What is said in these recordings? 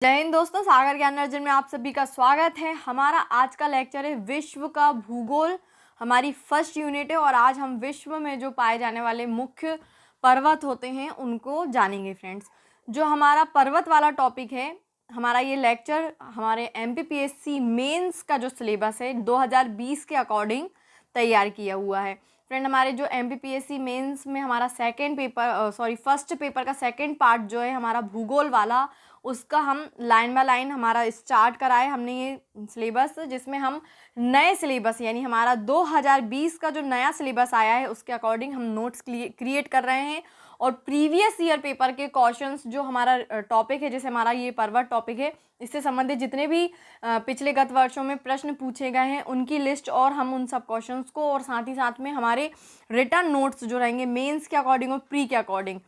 जय हिंद दोस्तों, सागर ज्ञान अर्जन में आप सभी का स्वागत है। हमारा आज का लेक्चर है विश्व का भूगोल। हमारी फर्स्ट यूनिट है और आज हम विश्व में जो पाए जाने वाले मुख्य पर्वत होते हैं उनको जानेंगे फ्रेंड्स। जो हमारा पर्वत वाला टॉपिक है, हमारा ये लेक्चर हमारे MPPSC मेंस का जो सिलेबस है 2020 के अकॉर्डिंग तैयार किया हुआ है। फ्रेंड, हमारे जो MPPSC मेंस में हमारा फर्स्ट पेपर का सेकेंड पार्ट जो है हमारा भूगोल वाला, उसका हम लाइन बाय लाइन हमारा स्टार्ट कराए हमने ये सिलेबस, जिसमें हम नए सिलेबस यानी हमारा 2020 का जो नया सिलेबस आया है उसके अकॉर्डिंग हम नोट्स क्रिएट कर रहे हैं। और प्रीवियस ईयर पेपर के क्वेश्चंस जो हमारा टॉपिक है, जैसे हमारा ये पर्वत टॉपिक है, इससे संबंधित जितने भी पिछले गत वर्षों में प्रश्न पूछे गए हैं उनकी लिस्ट और हम उन सब क्वेश्चंस को और साथ ही साथ में हमारे रिटर्न नोट्स जो रहेंगे मेंस के अकॉर्डिंग और प्री के अकॉर्डिंग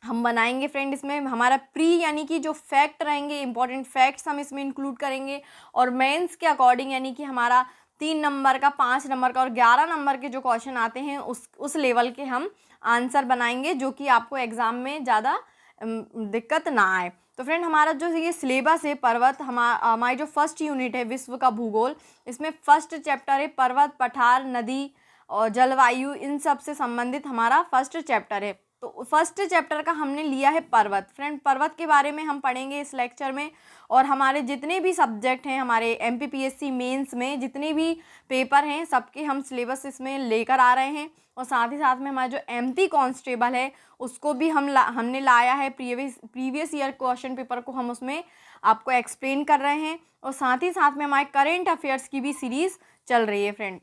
हम बनाएंगे। फ्रेंड, इसमें हमारा प्री यानी कि जो फैक्ट रहेंगे, इंपॉर्टेंट फैक्ट्स हम इसमें इंक्लूड करेंगे, और मेंस के अकॉर्डिंग यानी कि हमारा 3 नंबर का, 5 नंबर का और 11 नंबर के जो क्वेश्चन आते हैं उस लेवल के हम आंसर बनाएंगे, जो कि आपको एग्ज़ाम में ज़्यादा दिक्कत ना आए। तो फ्रेंड, हमारा जो ये सिलेबस है पर्वत, हमारी जो फर्स्ट यूनिट है विश्व का भूगोल, इसमें फर्स्ट चैप्टर है पर्वत, पठार, नदी और जलवायु, इन सब से संबंधित हमारा फर्स्ट चैप्टर है। तो फर्स्ट चैप्टर का हमने लिया है पर्वत। फ्रेंड, पर्वत के बारे में हम पढ़ेंगे इस लेक्चर में, और हमारे जितने भी सब्जेक्ट हैं हमारे MPPSC मेंस में जितने भी पेपर हैं सबके हम सिलेबस इसमें लेकर आ रहे हैं। और साथ ही साथ में हमारा जो MP कांस्टेबल है उसको भी हमने लाया है, प्रीवियस ईयर क्वेश्चन पेपर को हम उसमें आपको एक्सप्लेन कर रहे हैं। और साथ ही साथ में हमारे करेंट अफेयर्स की भी सीरीज़ चल रही है फ्रेंड।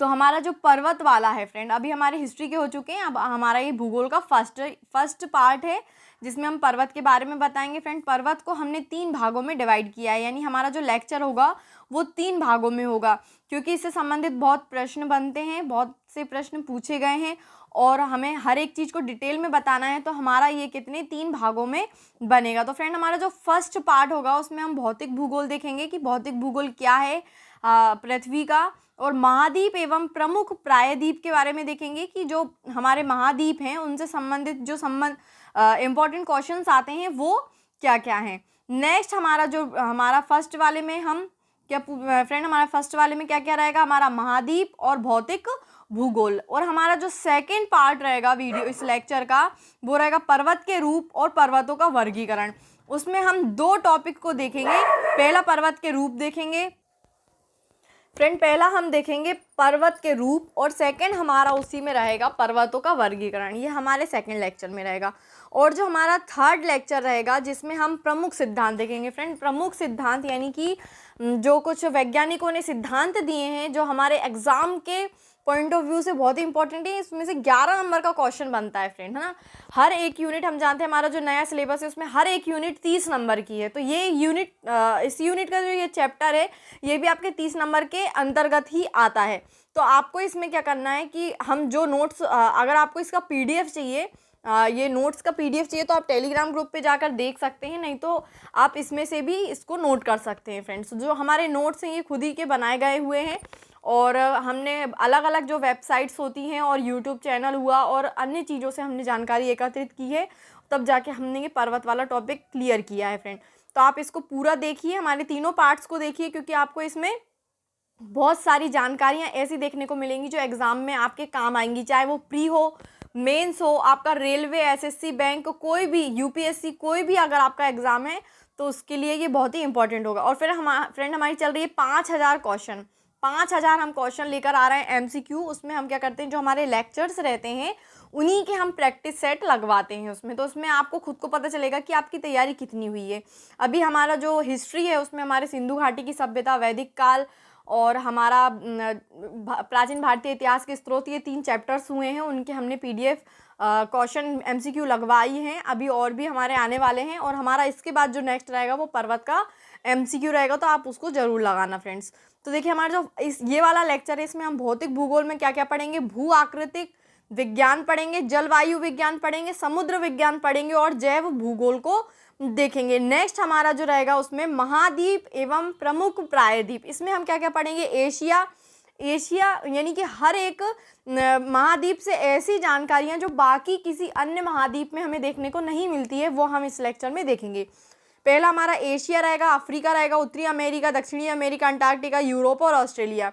तो हमारा जो पर्वत वाला है फ्रेंड, अभी हमारे हिस्ट्री के हो चुके हैं, अब हमारा ये भूगोल का फर्स्ट पार्ट है जिसमें हम पर्वत के बारे में बताएंगे। फ्रेंड, पर्वत को हमने 3 भागों में डिवाइड किया है, यानी हमारा जो लेक्चर होगा वो 3 भागों में होगा, क्योंकि इससे संबंधित बहुत प्रश्न बनते हैं, बहुत से प्रश्न पूछे गए हैं और हमें हर एक चीज़ को डिटेल में बताना है। तो हमारा ये 3 भागों में बनेगा। तो फ्रेंड, हमारा जो फर्स्ट पार्ट होगा उसमें हम भौतिक भूगोल देखेंगे कि भौतिक भूगोल क्या है पृथ्वी का, और महाद्वीप एवं प्रमुख प्रायद्वीप के बारे में देखेंगे कि जो हमारे महाद्वीप हैं उनसे संबंधित जो इम्पोर्टेंट क्वेश्चंस आते हैं वो क्या क्या हैं। नेक्स्ट हमारा फर्स्ट वाले में हमारा फर्स्ट वाले में क्या क्या रहेगा, हमारा महाद्वीप और भौतिक भूगोल। और हमारा जो सेकंड पार्ट रहेगा वीडियो इस लेक्चर का, वो रहेगा पर्वत के रूप और पर्वतों का वर्गीकरण। उसमें हम 2 टॉपिक को देखेंगे। पहला पर्वत के रूप देखेंगे फ्रेंड, पहला हम देखेंगे पर्वत के रूप, और सेकंड हमारा उसी में रहेगा पर्वतों का वर्गीकरण। ये हमारे सेकंड लेक्चर में रहेगा। और जो हमारा थर्ड लेक्चर रहेगा जिसमें हम प्रमुख सिद्धांत देखेंगे। फ्रेंड, प्रमुख सिद्धांत यानी कि जो कुछ वैज्ञानिकों ने सिद्धांत दिए हैं जो हमारे एग्जाम के पॉइंट ऑफ व्यू से बहुत ही इंपॉर्टेंट है। इसमें से 11 नंबर का क्वेश्चन बनता है फ्रेंड, है ना। हर एक यूनिट, हम जानते हैं हमारा जो नया सिलेबस है उसमें हर एक यूनिट 30 नंबर की है। तो ये इस यूनिट का जो ये चैप्टर है ये भी आपके 30 नंबर के अंतर्गत ही आता है। तो आपको इसमें क्या करना है कि हम जो नोट्स, अगर आपको इसका PDF चाहिए, ये नोट्स का PDF चाहिए, तो आप टेलीग्राम ग्रुप पे जाकर देख सकते हैं, नहीं तो आप इसमें से भी इसको नोट कर सकते हैं। फ्रेंड्स, जो हमारे नोट्स हैं ये खुद ही के बनाए गए हुए हैं, और हमने अलग अलग जो वेबसाइट्स होती हैं और यूट्यूब चैनल हुआ और अन्य चीज़ों से हमने जानकारी एकत्रित की है, तब जाके हमने ये पर्वत वाला टॉपिक क्लियर किया है फ्रेंड। तो आप इसको पूरा देखिए, हमारे तीनों पार्ट्स को देखिए, क्योंकि आपको इसमें बहुत सारी जानकारियाँ ऐसी देखने को मिलेंगी जो एग्ज़ाम में आपके काम आएंगी, चाहे वो प्री हो, मेंस हो, आपका रेलवे, SSC, बैंक, कोई भी UPSC, कोई भी अगर आपका एग्ज़ाम है तो उसके लिए ये बहुत ही इंपॉर्टेंट होगा। और फिर फ्रेंड हमारी चल रही है 5000 क्वेश्चन, 5000 हम क्वेश्चन लेकर आ रहे हैं MCQ। उसमें हम क्या करते हैं, जो हमारे लेक्चर्स रहते हैं उन्हीं के हम प्रैक्टिस सेट लगवाते हैं उसमें। तो उसमें आपको खुद को पता चलेगा कि आपकी तैयारी कितनी हुई है। अभी हमारा जो हिस्ट्री है उसमें हमारे सिंधु घाटी की सभ्यता, वैदिक काल और हमारा प्राचीन भारतीय इतिहास के स्रोत, ये 3 चैप्टर्स हुए हैं, उनके हमने PDF क्वेश्चन MCQ लगवाई हैं। अभी और भी हमारे आने वाले हैं, और हमारा इसके बाद जो नेक्स्ट रहेगा वो पर्वत का MCQ रहेगा, तो आप उसको ज़रूर लगाना फ्रेंड्स। तो देखिए, हमारा जो ये वाला लेक्चर है इसमें हम भौतिक भूगोल में क्या क्या पढ़ेंगे, भू आकृतिक विज्ञान पढ़ेंगे, जलवायु विज्ञान पढ़ेंगे, समुद्र विज्ञान पढ़ेंगे और जैव भूगोल को देखेंगे। नेक्स्ट हमारा जो रहेगा उसमें महाद्वीप एवं प्रमुख प्रायद्वीप, इसमें हम क्या क्या पढ़ेंगे, एशिया यानी कि हर एक महाद्वीप से ऐसी जानकारियां जो बाकी किसी अन्य महाद्वीप में हमें देखने को नहीं मिलती है, वो हम इस लेक्चर में देखेंगे। पहला हमारा एशिया रहेगा, अफ्रीका रहेगा, उत्तरी अमेरिका, दक्षिणी अमेरिका, अंटार्कटिका, यूरोप और ऑस्ट्रेलिया।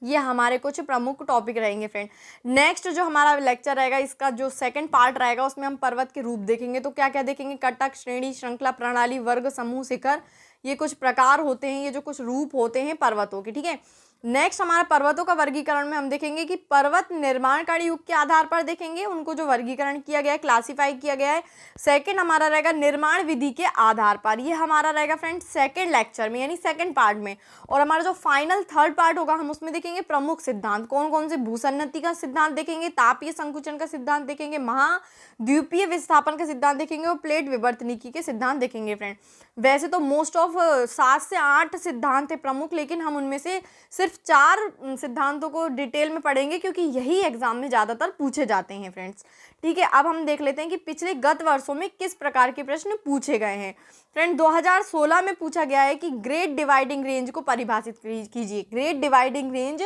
ये हमारे कुछ प्रमुख टॉपिक रहेंगे फ्रेंड। नेक्स्ट जो हमारा लेक्चर रहेगा, इसका जो सेकंड पार्ट रहेगा, उसमें हम पर्वत के रूप देखेंगे। तो क्या क्या देखेंगे? कटक, श्रेणी, श्रृंखला, प्रणाली, वर्ग, समूह, शिखर, ये कुछ प्रकार होते हैं, ये जो कुछ रूप होते हैं पर्वतों के, ठीक है। नेक्स्ट हमारा पर्वतों का वर्गीकरण में हम देखेंगे कि पर्वत निर्माणकारी युग के आधार पर देखेंगे, उनको जो वर्गीकरण किया गया है, क्लासिफाई किया गया है। सेकंड हमारा रहेगा निर्माण विधि के आधार पर, ये हमारा रहेगा फ्रेंड सेकंड लेक्चर में, यानी सेकंड पार्ट में। और हमारा जो फाइनल थर्ड पार्ट होगा, हम उसमें देखेंगे प्रमुख सिद्धांत, कौन कौन से? भूसन्नति का सिद्धांत देखेंगे, तापीय संकुचन का सिद्धांत देखेंगे, महाद्वीपीय विस्थापन का सिद्धांत देखेंगे और प्लेट विवर्तनिकी के सिद्धांत देखेंगे फ्रेंड। वैसे तो मोस्ट ऑफ 7 से 8 सिद्धांत है प्रमुख, लेकिन हम उनमें से सिर्फ 4 सिद्धांतों को डिटेल में पढ़ेंगे, क्योंकि यही एग्जाम में ज़्यादातर पूछे जाते हैं फ्रेंड्स, ठीक है। अब हम देख लेते हैं कि पिछले गत वर्षों में किस प्रकार के प्रश्न पूछे गए हैं फ्रेंड। 2016 में पूछा गया है कि ग्रेट डिवाइडिंग रेंज को परिभाषित कीजिए। ग्रेट डिवाइडिंग रेंज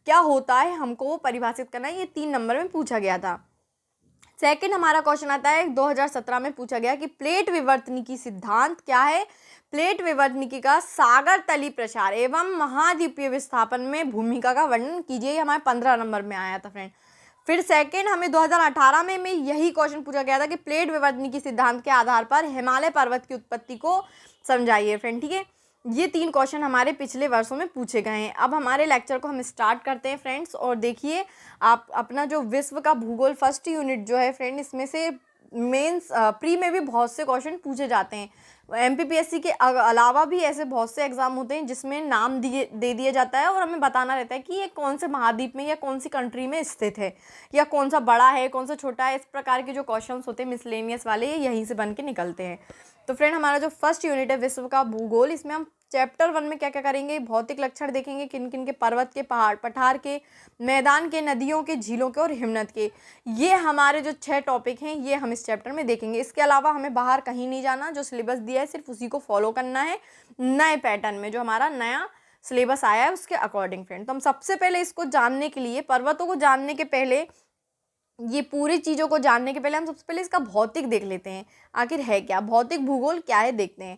क्या होता है, हमको वो परिभाषित करना है, ये 3 नंबर में पूछा गया था। सेकंड हमारा क्वेश्चन आता है 2017 में पूछा गया कि प्लेट विवर्तनिकी सिद्धांत क्या है? प्लेट विवर्तनिकी का सागर तली प्रसार एवं महाद्वीपीय विस्थापन में भूमिका का वर्णन कीजिए। ये हमारे 15 नंबर में आया था फ्रेंड। फिर सेकंड हमें 2018 में यही क्वेश्चन पूछा गया था कि प्लेट विवर्तनिकी सिद्धांत के आधार पर हिमालय पर्वत की उत्पत्ति को समझाइए फ्रेंड, ठीक है। ये 3 क्वेश्चन हमारे पिछले वर्षों में पूछे गए हैं। अब हमारे लेक्चर को हम स्टार्ट करते हैं फ्रेंड्स। और देखिए, आप अपना जो विश्व का भूगोल फर्स्ट यूनिट जो है फ्रेंड, इसमें से मेंस प्री में भी बहुत से क्वेश्चन पूछे जाते हैं। एमपीपीएससी के अलावा भी ऐसे बहुत से एग्जाम होते हैं जिसमें नाम दे दिया जाता है और हमें बताना रहता है कि ये कौन से महाद्वीप में या कौन सी कंट्री में स्थित है, या कौन सा बड़ा है, कौन सा छोटा है। इस प्रकार के जो क्वेश्चंस होते हैं मिसलेनियस वाले, ये यहीं से बन के निकलते हैं। तो फ्रेंड, हमारा जो फर्स्ट यूनिट है विश्व का भूगोल, इसमें हम चैप्टर 1 में क्या क्या करेंगे? भौतिक लक्षण देखेंगे, किन किन के, पर्वत के, पहाड़ पठार के, मैदान के, नदियों के, झीलों के और हिमनद के। ये हमारे जो 6 टॉपिक हैं, ये हम इस चैप्टर में देखेंगे। इसके अलावा हमें बाहर कहीं नहीं जाना, जो सिलेबस दिया है सिर्फ उसी को फॉलो करना है, नए पैटर्न में, जो हमारा नया सिलेबस आया है उसके अकॉर्डिंग फ्रेंड। तो हम सबसे पहले इसको जानने के लिए, पर्वतों को जानने के पहले, ये पूरी चीज़ों को जानने के पहले हम सबसे पहले इसका भौतिक देख लेते हैं, आखिर है क्या भौतिक भूगोल, क्या है देखते हैं।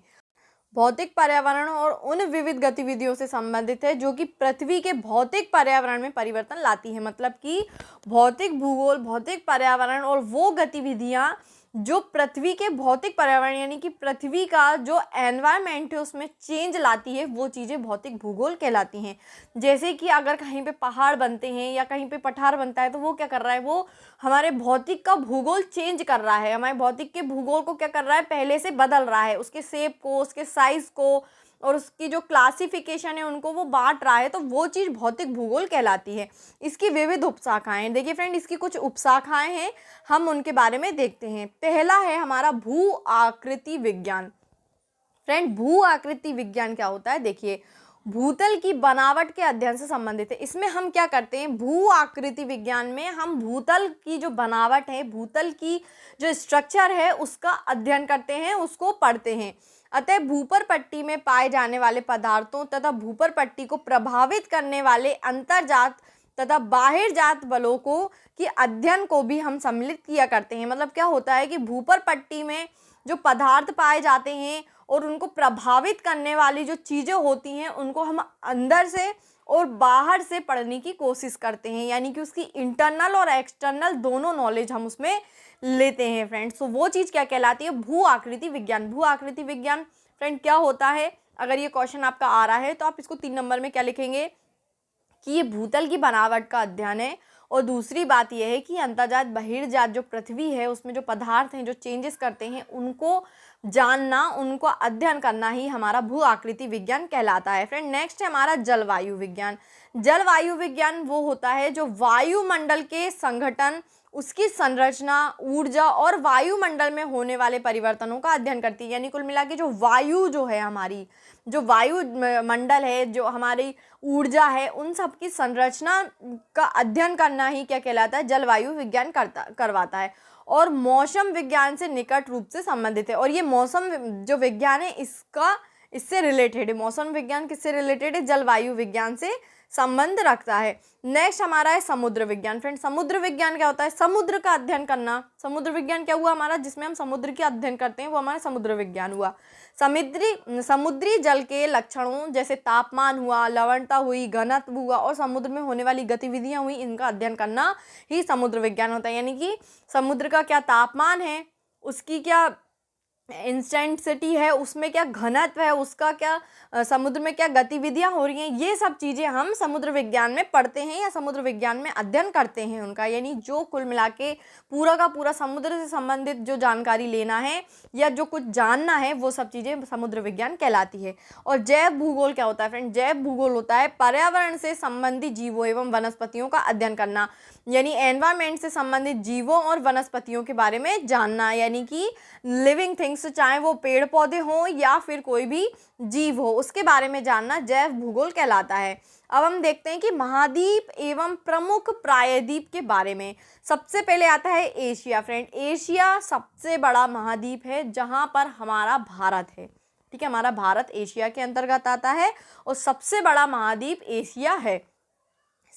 भौतिक पर्यावरण और उन विविध गतिविधियों से संबंधित है जो कि पृथ्वी के भौतिक पर्यावरण में परिवर्तन लाती है। मतलब कि भौतिक भूगोल, भौतिक पर्यावरण और वो गतिविधियां जो पृथ्वी के भौतिक पर्यावरण यानी कि पृथ्वी का जो एनवायरनमेंट है उसमें चेंज लाती है, वो चीज़ें भौतिक भूगोल कहलाती हैं। जैसे कि अगर कहीं पे पहाड़ बनते हैं या कहीं पे पठार बनता है, तो वो क्या कर रहा है? वो हमारे भौतिक का भूगोल चेंज कर रहा है, हमारे भौतिक के भूगोल को क्या कर रहा है? पहले से बदल रहा है, उसके शेप को, उसके साइज को और उसकी जो क्लासिफिकेशन है उनको वो बांट रहा है। तो वो चीज़ भौतिक भूगोल कहलाती है। इसकी विविध उपशाखाएं, देखिए फ्रेंड, इसकी कुछ उपशाखाएं हैं, हम उनके बारे में देखते हैं। पहला है हमारा भू आकृति विज्ञान। फ्रेंड, भू आकृति विज्ञान क्या होता है? देखिए, भूतल की बनावट के अध्ययन से संबंधित है। इसमें हम क्या करते हैं? भू आकृति विज्ञान में हम भूतल की जो बनावट है, भूतल की जो स्ट्रक्चर है, उसका अध्ययन करते हैं, उसको पढ़ते हैं। अतः भूपर पट्टी में पाए जाने वाले पदार्थों तथा भूपर पट्टी को प्रभावित करने वाले अंतर्जात तथा बाहिरजात बलों को की अध्ययन को भी हम सम्मिलित किया करते हैं। मतलब क्या होता है कि भूपर पट्टी में जो पदार्थ पाए जाते हैं और उनको प्रभावित करने वाली जो चीज़ें होती हैं, उनको हम अंदर से और बाहर से पढ़ने की कोशिश करते हैं, यानी कि उसकी इंटरनल और एक्सटर्नल दोनों नॉलेज हम उसमें लेते हैं फ्रेंड्स। तो वो चीज़ क्या कहलाती है? भू आकृति विज्ञान। भू आकृति विज्ञान फ्रेंड क्या होता है? अगर ये क्वेश्चन आपका आ रहा है तो आप इसको 3 नंबर में क्या लिखेंगे कि ये भूतल की बनावट का अध्ययन है। और दूसरी बात यह है कि अंतर्जात बहिर्जात जो पृथ्वी है उसमें जो पदार्थ हैं, जो चेंजेस करते हैं, उनको जानना, उनको अध्ययन करना ही हमारा भू आकृति विज्ञान कहलाता है फ्रेंड। नेक्स्ट है हमारा जलवायु विज्ञान। जलवायु विज्ञान वो होता है जो वायुमंडल के संगठन, उसकी संरचना, ऊर्जा और वायुमंडल में होने वाले परिवर्तनों का अध्ययन करती है। यानी कुल मिला के जो वायु जो है, हमारी जो वायुमंडल है, जो हमारी ऊर्जा है, उन सब की संरचना का अध्ययन करना ही क्या कहलाता है? जलवायु विज्ञान करवाता है। और मौसम विज्ञान से निकट रूप से संबंधित है। और ये मौसम जो विज्ञान है इससे रिलेटेड है। मौसम विज्ञान किससे रिलेटेड है? जलवायु विज्ञान से संबंध रखता है। नेक्स्ट हमारा है समुद्र विज्ञान। फ्रेंड समुद्र विज्ञान क्या होता है? समुद्र का अध्ययन करना। समुद्र विज्ञान क्या हुआ हमारा? जिसमें हम समुद्र के अध्ययन करते हैं वो हमारा समुद्र विज्ञान हुआ। समुद्री जल के लक्षणों जैसे तापमान हुआ, लवणता हुई, घनत्व हुआ और समुद्र में होने वाली गतिविधियां हुई, इनका अध्ययन करना ही समुद्र विज्ञान होता है। यानी कि समुद्र का क्या तापमान है, उसकी क्या इंटेंसिटी है, उसमें क्या घनत्व है, उसका क्या समुद्र में क्या गतिविधियां हो रही हैं, ये सब चीज़ें हम समुद्र विज्ञान में पढ़ते हैं या समुद्र विज्ञान में अध्ययन करते हैं उनका। यानी जो कुल मिला के पूरा का पूरा समुद्र से संबंधित जो जानकारी लेना है या जो कुछ जानना है वो सब चीज़ें समुद्र विज्ञान कहलाती है। और जैव भूगोल क्या होता है? फ्रेंड जैव भूगोल होता है पर्यावरण से संबंधित जीवों एवं वनस्पतियों का अध्ययन करना। यानी एनवायरमेंट से संबंधित जीवों और वनस्पतियों के बारे में जानना, यानी कि लिविंग थिंग्स, चाहे वो पेड़ पौधे हों या फिर कोई भी जीव हो, उसके बारे में जानना जैव भूगोल कहलाता है। अब हम देखते हैं कि महाद्वीप एवं प्रमुख प्रायद्वीप के बारे में। सबसे पहले आता है एशिया। फ्रेंड एशिया सबसे बड़ा महाद्वीप है जहाँ पर हमारा भारत है। ठीक है, हमारा भारत एशिया के अंतर्गत आता है और सबसे बड़ा महाद्वीप एशिया है।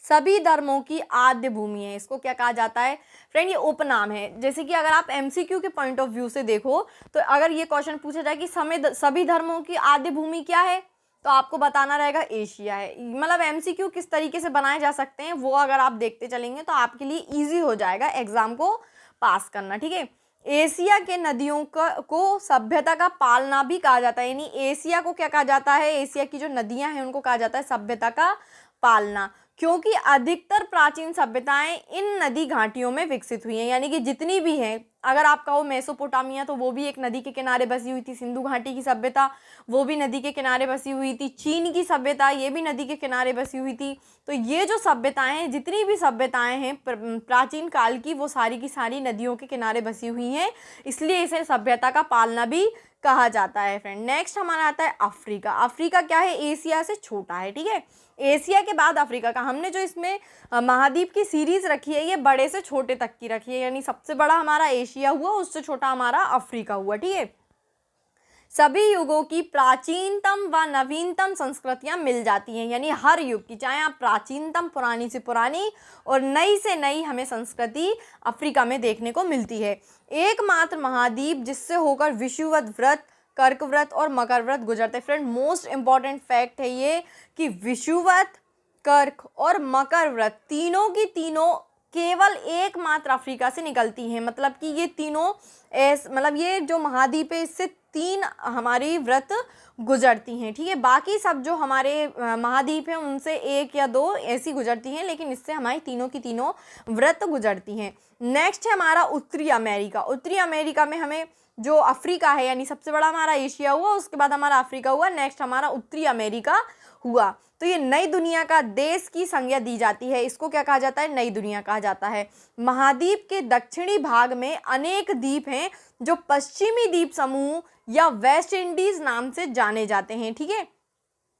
सभी धर्मों की आद्य भूमि है, इसको क्या कहा जाता है? फ्रेंड ये उपनाम है। जैसे कि अगर आप एमसीक्यू के पॉइंट ऑफ व्यू से देखो तो अगर ये क्वेश्चन पूछा जाए कि सभी धर्मों की आद्य भूमि क्या है, तो आपको बताना रहेगा एशिया है। मतलब एमसीक्यू किस तरीके से बनाए जा सकते हैं वो अगर आप देखते चलेंगे तो आपके लिए ईजी हो जाएगा एग्जाम को पास करना। ठीक है, एशिया के नदियों को सभ्यता का पालना भी कहा जाता है। यानी एशिया को क्या कहा जाता है? एशिया की जो नदियां हैं उनको कहा जाता है सभ्यता का पालना, क्योंकि अधिकतर प्राचीन सभ्यताएं इन नदी घाटियों में विकसित हुई हैं। यानी कि जितनी भी हैं, अगर आप कहो मेसोपोटामिया तो वो भी एक नदी के किनारे बसी हुई थी। सिंधु घाटी की सभ्यता वो भी नदी के किनारे बसी हुई थी। चीन की सभ्यता ये भी नदी के किनारे बसी हुई थी। तो ये जो सभ्यताएं हैं, जितनी भी सभ्यताएं हैं प्राचीन काल की, वो सारी की सारी नदियों के किनारे बसी हुई हैं, इसलिए इसे सभ्यता का पालना भी कहा जाता है। फ्रेंड नेक्स्ट हमारा आता है अफ्रीका। अफ्रीका क्या है? एशिया से छोटा है। ठीक है, एशिया के बाद अफ्रीका का। हमने जो इसमें महाद्वीप की सीरीज रखी है ये बड़े से छोटे तक की रखी है। यानी सबसे बड़ा हमारा एशिया हुआ, उससे छोटा हमारा अफ्रीका हुआ। ठीक है, सभी युगों की प्राचीनतम व नवीनतम संस्कृतियां मिल जाती हैं। यानी हर युग की, चाहे आप प्राचीनतम पुरानी से पुरानी और नई से नई, हमें संस्कृति अफ्रीका में देखने को मिलती है। एकमात्र महाद्वीप जिससे होकर विषुवत व्रत, कर्क व्रत और मकर व्रत गुजरते। फ्रेंड मोस्ट इंपॉर्टेंट फैक्ट है ये कि विषुवत, कर्क और मकर व्रत तीनों की तीनों केवल एकमात्र अफ्रीका से निकलती हैं। मतलब कि ये तीनों मतलब ये जो महाद्वीप है इससे 3 हमारी व्रत गुजरती हैं। ठीक है, बाकी सब जो हमारे महाद्वीप हैं उनसे 1 या 2 ऐसी गुजरती हैं, लेकिन इससे हमारी तीनों की तीनों व्रत गुजरती हैं। नेक्स्ट है हमारा उत्तरी अमेरिका। उत्तरी अमेरिका में हमें जो अफ्रीका है, यानी सबसे बड़ा हमारा एशिया हुआ, उसके बाद हमारा अफ्रीका हुआ, नेक्स्ट हमारा उत्तरी अमेरिका हुआ। तो ये नई दुनिया का देश की संज्ञा दी जाती है। इसको क्या कहा जाता है? नई दुनिया कहा जाता है। महाद्वीप के दक्षिणी भाग में अनेक द्वीप हैं जो पश्चिमी द्वीप समूह या वेस्ट इंडीज नाम से जाने जाते हैं। ठीक है,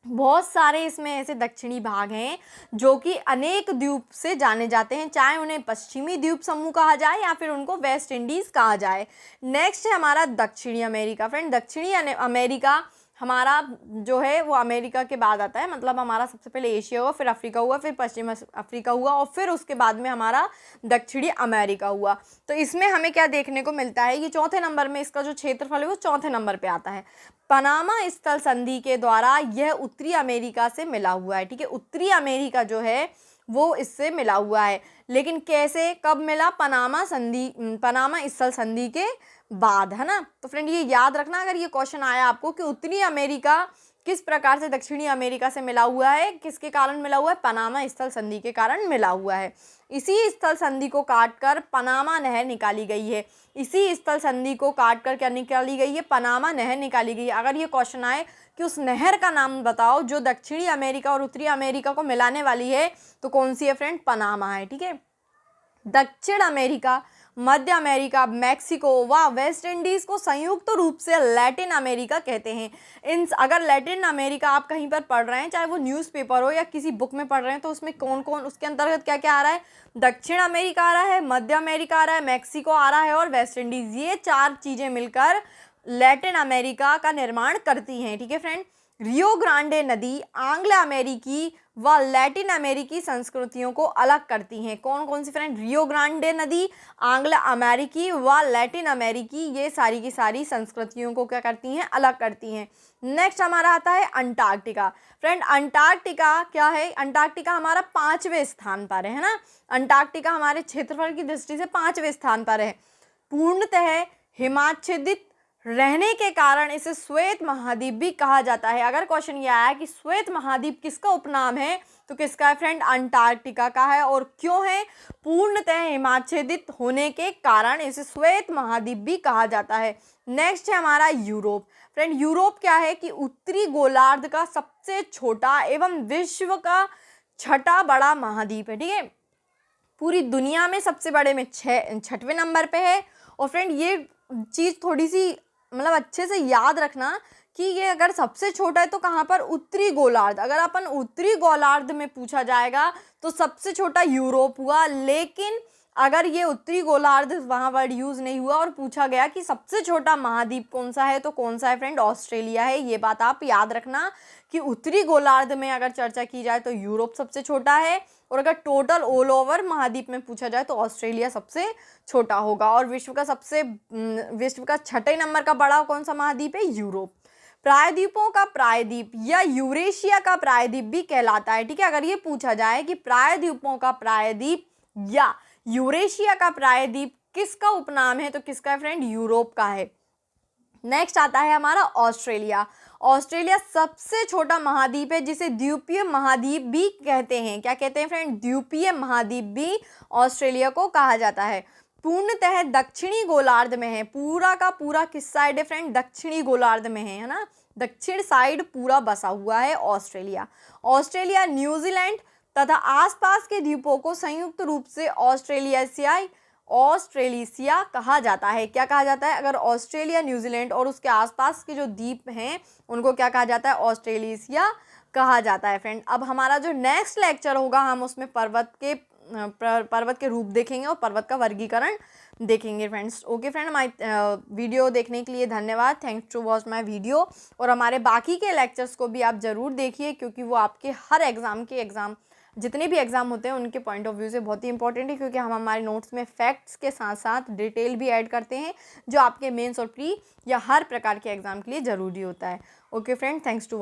बहुत सारे इसमें ऐसे दक्षिणी भाग हैं जो कि अनेक द्वीप से जाने जाते हैं, चाहे उन्हें पश्चिमी द्वीप समूह कहा जाए या फिर उनको वेस्ट इंडीज कहा जाए। नेक्स्ट है हमारा दक्षिणी अमेरिका। फ्रेंड दक्षिणी अमेरिका हमारा जो है वो अमेरिका के बाद आता है। मतलब हमारा सबसे पहले एशिया हुआ, फिर अफ्रीका हुआ, फिर पश्चिम अफ्रीका हुआ और फिर उसके बाद में हमारा दक्षिणी अमेरिका हुआ। तो इसमें हमें क्या देखने को मिलता है? ये चौथे नंबर में इसका जो क्षेत्रफल है वो चौथे नंबर पे आता है। पनामा स्थल संधि के द्वारा यह उत्तरी अमेरिका से मिला हुआ है। ठीक है, उत्तरी अमेरिका जो है वो इससे मिला हुआ है, लेकिन कैसे, कब मिला? पनामा स्थल संधि के बाद, है ना। तो फ्रेंड ये याद रखना अगर ये क्वेश्चन आया आपको कि उत्तरी अमेरिका किस प्रकार से दक्षिणी अमेरिका से मिला हुआ है, किसके कारण मिला हुआ है? पनामा स्थल संधि के कारण मिला हुआ है। इसी स्थल संधि को काटकर पनामा नहर निकाली गई है। इसी स्थल संधि को काटकर क्या निकाली गई है? पनामा नहर निकाली गई है। अगर ये क्वेश्चन आए कि उस नहर का नाम बताओ जो दक्षिणी अमेरिका और उत्तरी अमेरिका को मिलाने वाली है, तो कौन सी है फ्रेंड? पनामा है। ठीक है, दक्षिण अमेरिका, मध्य अमेरिका, मैक्सिको व वेस्ट इंडीज़ को संयुक्त रूप से लैटिन अमेरिका कहते हैं। अगर लैटिन अमेरिका आप कहीं पर पढ़ रहे हैं, चाहे वो न्यूज़पेपर हो या किसी बुक में पढ़ रहे हैं, तो उसमें कौन कौन, उसके अंतर्गत क्या क्या आ रहा है? दक्षिण अमेरिका आ रहा है, मध्य अमेरिका आ रहा है, मैक्सिको आ रहा है और वेस्ट इंडीज़। ये 4 चीज़ें मिलकर लैटिन अमेरिका का निर्माण करती हैं। ठीक है फ्रेंड, रियो ग्रांडे नदी एंग्लो अमेरिकी व लैटिन अमेरिकी संस्कृतियों को अलग करती हैं। कौन कौन सी फ्रेंड? रियो ग्रांडे नदी, एंग्लो अमेरिकी व लैटिन अमेरिकी, ये सारी की सारी संस्कृतियों को क्या करती हैं? अलग करती हैं। नेक्स्ट हमारा आता है अंटार्कटिका। फ्रेंड अंटार्कटिका क्या है? अंटार्कटिका हमारा 5वें स्थान पर है ना। अंटार्कटिका हमारे क्षेत्रफल की दृष्टि से 5वें स्थान पर है। पूर्णतः हिमाच्छादित रहने के कारण इसे श्वेत महाद्वीप भी कहा जाता है। अगर क्वेश्चन ये आया कि श्वेत महाद्वीप किसका उपनाम है, तो किसका है फ्रेंड? अंटार्कटिका का है। और क्यों है? पूर्णतः हिमाच्छादित होने के कारण इसे श्वेत महाद्वीप भी कहा जाता है। नेक्स्ट है हमारा यूरोप। फ्रेंड यूरोप क्या है कि उत्तरी गोलार्ध का सबसे छोटा एवं विश्व का छठा बड़ा महाद्वीप है। ठीक है, पूरी दुनिया में सबसे बड़े में 6वें नंबर पे है। और फ्रेंड ये चीज़ थोड़ी सी मतलब अच्छे से याद रखना कि ये अगर सबसे छोटा है तो कहाँ पर? उत्तरी गोलार्ध। अगर अपन उत्तरी गोलार्ध में पूछा जाएगा तो सबसे छोटा यूरोप हुआ, लेकिन अगर ये उत्तरी गोलार्ध वहाँ वर्ड यूज़ नहीं हुआ और पूछा गया कि सबसे छोटा महाद्वीप कौन सा है, तो कौन सा है फ्रेंड? ऑस्ट्रेलिया है। ये बात आप याद रखना कि उत्तरी गोलार्ध में अगर चर्चा की जाए तो यूरोप सबसे छोटा है, और अगर टोटल ऑल ओवर महाद्वीप में पूछा जाए तो ऑस्ट्रेलिया सबसे छोटा होगा। और विश्व का 6ठे नंबर का बड़ा कौन सा महाद्वीप है? यूरोप। प्रायद्वीपों का प्रायद्वीप या यूरेशिया का प्रायद्वीप भी कहलाता है। ठीक है, अगर ये पूछा जाए कि प्रायद्वीपों का प्रायद्वीप या यूरेशिया का प्रायद्वीप किसका उपनाम है, तो किसका है फ्रेंड? यूरोप का है। नेक्स्ट आता है हमारा ऑस्ट्रेलिया। ऑस्ट्रेलिया सबसे छोटा महाद्वीप है, जिसे द्वीपीय महाद्वीप भी कहते हैं। क्या कहते हैं फ्रेंड? द्वीपीय महाद्वीप भी ऑस्ट्रेलिया को कहा जाता है। पूर्णतः दक्षिणी गोलार्ध में है। पूरा का पूरा किस साइड है फ्रेंड? दक्षिणी गोलार्ध में है ना। दक्षिण साइड पूरा बसा हुआ है ऑस्ट्रेलिया। ऑस्ट्रेलिया न्यूजीलैंड तथा आसपास के द्वीपों को संयुक्त रूप से ऑस्ट्रेलेशिया कहा जाता है। क्या कहा जाता है? अगर ऑस्ट्रेलिया, न्यूजीलैंड और उसके आसपास के जो द्वीप हैं उनको क्या कहा जाता है? ऑस्ट्रेलेशिया कहा जाता है। फ्रेंड अब हमारा जो नेक्स्ट लेक्चर होगा हम उसमें पर्वत के रूप देखेंगे और पर्वत का वर्गीकरण देखेंगे फ्रेंड्स। ओके फ्रेंड, हमारी वीडियो देखने के लिए धन्यवाद। Thanks to watch my video. और हमारे बाकी के लेक्चर्स को भी आप ज़रूर देखिए, क्योंकि वो आपके हर एग्ज़ाम जितने भी एग्ज़ाम होते हैं उनके पॉइंट ऑफ व्यू से बहुत ही इंपॉर्टेंट है, क्योंकि हम हमारे नोट्स में फैक्ट्स के साथ साथ डिटेल भी ऐड करते हैं, जो आपके मेंस और प्री या हर प्रकार के एग्ज़ाम के लिए ज़रूरी होता है। Okay friend, thanks to